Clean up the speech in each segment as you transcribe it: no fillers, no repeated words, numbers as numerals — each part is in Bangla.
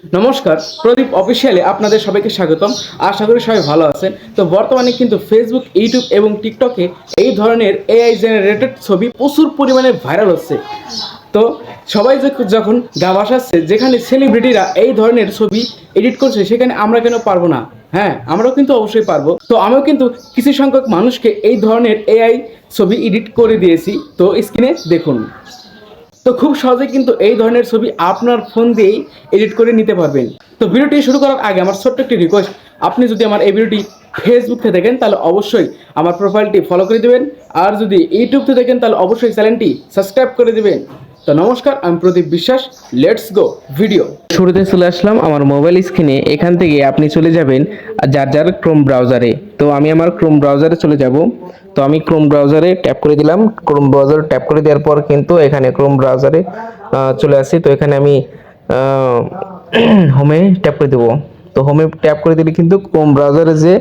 নমস্কার, প্রদীপ অফিসিয়ালে আপনাদের সবাইকে স্বাগতম। আশা করি সবাই ভালো আছেন। তো বর্তমানে কিন্তু ফেসবুক, ইউটিউব এবং টিকটকে এই ধরনের এআই জেনারেটেড ছবি প্রচুর পরিমাণে ভাইরাল হচ্ছে। তো সবাই যখন গা ভাসাচ্ছে, যেখানে সেলিব্রিটিরা এই ধরনের ছবি এডিট করছে, সেখানে আমরা কেন পারবো না? হ্যাঁ, আমরাও কিন্তু অবশ্যই পারবো। তো আমিও কিন্তু কিছু সংখ্যক মানুষকে এই ধরনের এআই ছবি এডিট করে দিয়েছি। তো স্ক্রিনে দেখুন। তো খুব সহজে কিন্তু এই ধরনের ছবি আপনার ফোন দিয়েই এডিট করে নিতে পারবেন। তো ভিডিওটি শুরু করার আগে আমার ছোট্ট একটি রিকোয়েস্ট, আপনি যদি আমার এই ভিডিওটি ফেসবুক থেকে দেখেন তাহলে অবশ্যই আমার প্রোফাইলটি ফলো করে দেবেন, আর যদি ইউটিউব থেকে দেখেন তাহলে অবশ্যই চ্যানেলটি সাবস্ক্রাইব করে দেবেন। তো নমস্কার, আমি প্রদীপ বিশ্বাস। Let's go video. শুরুতে চলে আসলাম আমার মোবাইল স্ক্রিনে। এখান থেকে আপনি চলে যাবেন যার ক্রোম ব্রাউজারে। তো আমি আমার ক্রোম ব্রাউজারে চলে যাব। তো আমি ক্রোম ব্রাউজারে ট্যাপ করে দিলাম। ক্রোম ব্রাউজারে ট্যাপ করে দেওয়ার পর কিন্তু এখানে ক্রোম ব্রাউজারে চলে আসি। তো এখানে আমি হোমে ট্যাপ করে দেবো। তো হোমে ট্যাপ করে দিলে কিন্তু ক্রোম ব্রাউজারে যে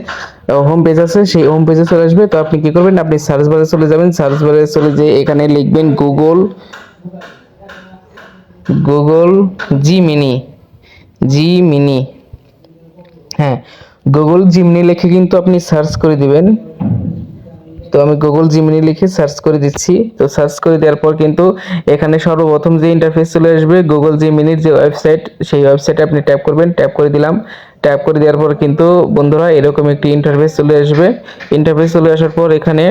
হোম পেজ আছে সেই হোম পেজে চলে আসবে। তো আপনি কি করবেন, আপনি সার্চ বারে চলে যাবেন। সার্চ বারে চলে যেয়ে এখানে লিখবেন গুগল গুগল জিমিনি। হ্যাঁ, গুগল জিমিনি লিখে কিন্তু আপনি সার্চ করে দিবেন। তো আমি গুগল জিমিনি লিখে সার্চ করে দিচ্ছি। তো সার্চ করে দেওয়ার পর কিন্তু এখানে সর্বপ্রথম যে ইন্টারফেস চলে আসবে গুগল জিমিনির যে ওয়েবসাইট, সেই ওয়েবসাইটে আপনি ট্যাপ করবেন। ট্যাপ করে দিলাম। ট্যাপ করে দেওয়ার পর কিন্তু বন্ধুরা এরকম একটি ইন্টারফেস চলে আসবে। ইন্টারফেস চলে আসার পর এখানে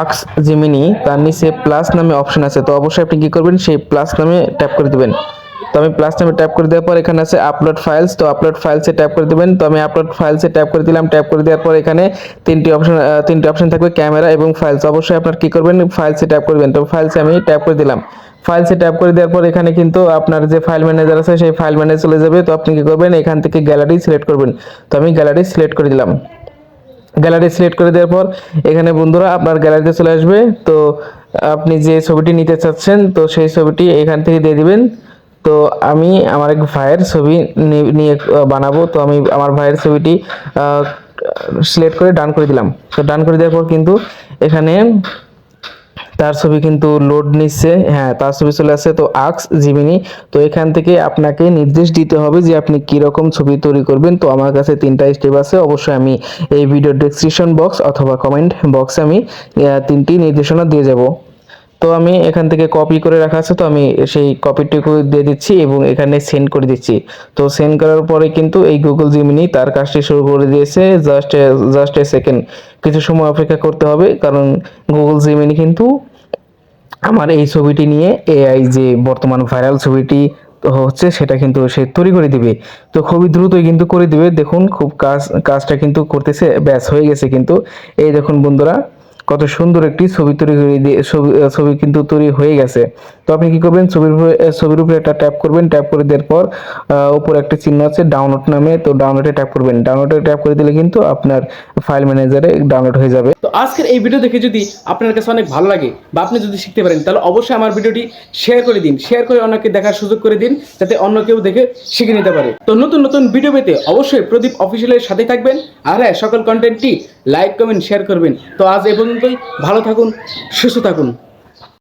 আক্স জিমিনি, তার নিচে প্লাস নামে অপশন আছে। তো অবশ্যই আপনি কি করবেন, সেই প্লাস নামে ট্যাপ করে দিবেন। তো আমি প্লাস নামে ট্যাপ করে দেওয়ার পর এখানে আছে আপলোড ফাইলস। তো আপলোড ফাইলসে ট্যাপ করে দেবেন। তো আমি আপলোড ফাইলসে ট্যাপ করে দিলাম। ট্যাপ করে দেওয়ার পর এখানে তিনটি অপশন থাকবে, ক্যামেরা এবং ফাইলস। অবশ্যই আপনার কি করবেন, ফাইলসে ট্যাপ করবেন। তো ফাইলসে আমি ট্যাপ করে দিলাম। ফাইলসে ট্যাপ করে দেওয়ার পর এখানে কিন্তু আপনার যে ফাইল ম্যানেজার আছে সেই ফাইল ম্যানেজার চলে যাবে। তো আপনি কি করবেন, এখান থেকে গ্যালারি সিলেক্ট করবেন। তো আমি গ্যালারি সিলেক্ট করে দিলাম। গ্যালারি সিলেক্ট করে দেওয়ার পর এখানে বন্ধুরা আপনার গ্যালারিতে চলে আসবে। তো আপনি যে ছবিটি নিতে চাচ্ছেন তো সেই ছবিটি এখান থেকে দিয়ে দিবেন। তো আমি আমার এক ভাইয়ের ছবি নিয়ে বানাবো। তো আমি আমার ভাইয়ের ছবিটি সিলেক্ট করে ডান করে দিলাম। তো ডান করে দেওয়ার পর কিন্তু এখানে তার ছবি কিন্তু লোড নিচ্ছে। হ্যাঁ, তার ছবি চলে আসছে। তো আক্স জিমিনি। তো এখান থেকে আপনাকে নির্দেশ দিতে হবে যে আপনি কি রকম ছবি তৈরি করবেন। তো আমার কাছে 3টা স্টেপ আছে। অবশ্যই আমি এই ভিডিও ডেসক্রিপশন বক্স অথবা কমেন্ট বক্সে আমি 3টি নির্দেশনা দিয়ে যাব। তো আমি এখান থেকে কপি করে রাখা আছে, তো আমি সেই কপিটুকু দিয়ে দিচ্ছি এবং এখানে সেন্ড করে দিচ্ছি। তো সেন্ড করার পরে কিন্তু এই গুগল জিমিনি তার কাজটি শুরু করে দিয়েছে। জাস্ট এ সেকেন্ড, কিছু সময় অপেক্ষা করতে হবে, কারণ গুগল জিমিনি কিন্তু আমার এই ছবিটি নিয়ে এআই যে বর্তমান ভাইরাল ছবিটি হচ্ছে সেটা কিন্তু সে তৈরি করে দিবে। তো খুবই দ্রুতই কিন্তু করে দিবে। দেখুন খুব কাজটা কিন্তু করতেছে, ব্যাস হয়ে গেছে কিন্তু। এই দেখুন বন্ধুরা, কত সুন্দর একটি ছবি তৈরি করে দিয়ে ছবি কিন্তু তৈরি হয়ে গেছে। তো আপনি কি করবেন, ছবির উপরে একটা ট্যাপ করবেন। ট্যাপ করে দেওয়ার পর উপরে একটা চিহ্ন আছে ডাউনলোড নামে, তো ডাউনলোডে ট্যাপ করবেন। ডাউনলোডে ট্যাপ করে দিলে কিন্তু আপনার ফাইল ম্যানেজারে ডাউনলোড হয়ে যাবে। তো আজকের এই ভিডিও দেখে যদি আপনার কাছে অনেক ভালো লাগে বা আপনি যদি শিখতে পারেন, তাহলে অবশ্যই আমার ভিডিওটি শেয়ার করে দিন। শেয়ার করে অন্যকে দেখার সুযোগ করে দিন, যাতে অন্য কেউ দেখে শিখে নিতে পারে। তো নতুন নতুন ভিডিও পেতে অবশ্যই প্রদীপ অফিসিয়ালের সাথে থাকবেন। আর হ্যাঁ, সকল কন্টেন্টটি লাইক, কমেন্ট, শেয়ার করবেন। তো আজ এই পর্যন্তই। ভালো থাকুন, সুস্থ থাকুন।